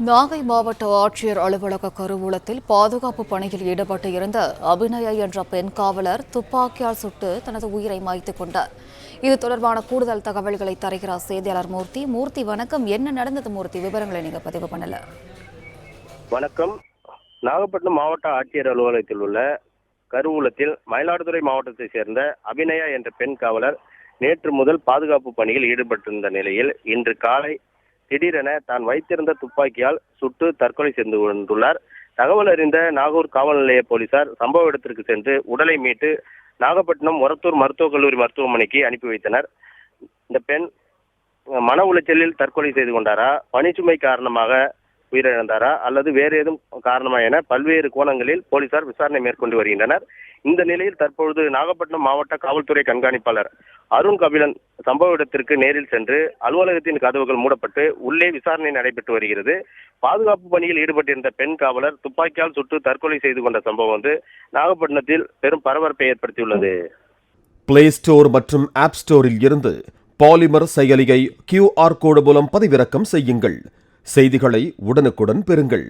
நாகை மாவட்ட ஆட்சியர் அலுவலக கருவூலத்தில் பாதுகாப்பு பணியில் ஈடுபட்டு இருந்த அபிநயா என்ற பெண் காவலர் துப்பாக்கியால் சுட்டு தனது உயிரை மாய்த்துக் கொண்டார். இது தொடர்பான கூடுதல் தகவல்களை தருகிறார் செய்தியாளர் மூர்த்தி. மூர்த்தி, வணக்கம். என்ன நடந்தது மூர்த்தி? விவரங்களை நீங்க பதிவு பண்ணல. வணக்கம். நாகப்பட்டினம் மாவட்ட ஆட்சியர் அலுவலகத்தில் உள்ள கருவூலத்தில் மயிலாடுதுறை மாவட்டத்தைச் சேர்ந்த அபிநயா என்ற பெண் காவலர் நேற்று முதல் பாதுகாப்பு பணியில் ஈடுபட்டிருந்த நிலையில் இன்று காலை திடீரென தான் வைத்திருந்த துப்பாக்கியால் சுட்டு தற்கொலை செய்து கொண்டுள்ளார். தகவல் அறிந்த நாகூர் காவல் நிலைய போலீசார் சம்பவ இடத்திற்கு சென்று உடலை மீட்டு நாகப்பட்டினம் ஒரத்தூர் மருத்துவக் கல்லூரி மருத்துவமனைக்கு அனுப்பி வைத்தனர். இந்த பெண் மன உளைச்சலில் தற்கொலை செய்து கொண்டாரா, பணிச்சுமை காரணமாக உயிரிழந்தாரா அல்லது வேறு ஏதும் காரணமா என பல்வேறு கோணங்களில் போலீசார் விசாரணை மேற்கொண்டு வருகின்றனர். இந்த நிலையில் தற்பொழுது நாகப்பட்டினம் மாவட்ட காவல்துறை கண்காணிப்பாளர் அருண் கபிலன் சம்பவ இடத்திற்கு நேரில் சென்று அலுவலகத்தின் கதவுகள் மூடப்பட்டு உள்ளே விசாரணை நடைபெற்று வருகிறது. பாதுகாப்பு பணியில் ஈடுபட்டிருந்த பெண் காவலர் துப்பாக்கியால் சுட்டு தற்கொலை செய்து கொண்ட சம்பவம் நாகப்பட்டினத்தில் பெரும் பரபரப்பை ஏற்படுத்தியுள்ளது. பிளே ஸ்டோர் மற்றும் ஆப் ஸ்டோரில் இருந்து பாலிமர் செயலியை QR கோடு மூலம் பதிவிறக்கம் செய்யுங்கள். செய்திகளை உடனுக்குடன் பெறுங்கள்.